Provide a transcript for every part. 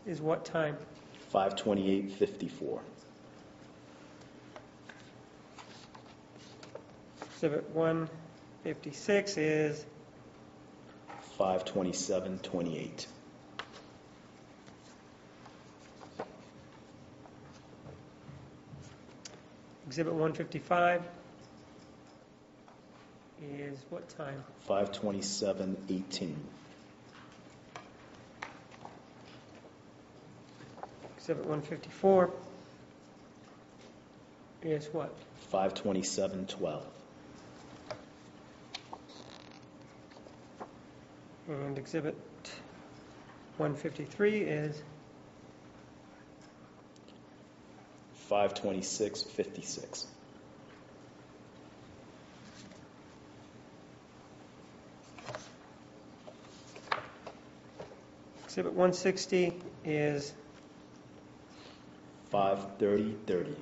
is what time? 5:28:54. Exhibit 156 is 5:27:28. Exhibit 155 is what time? 5:27:18. Exhibit 154 is what? 5:27:12. And exhibit 153 is 5:26:56. exhibit 160 is 5:30:30.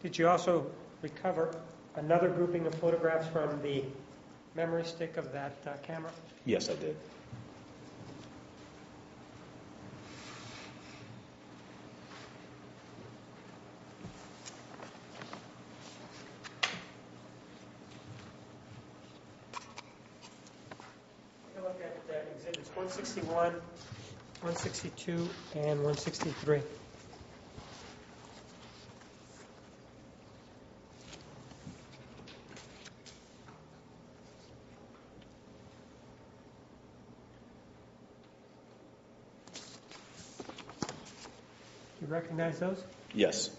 Did you also recover another grouping of photographs from the memory stick of that camera? Yes, I did. Take a look at exhibits 161, 162, and 163. You recognize those? Yes.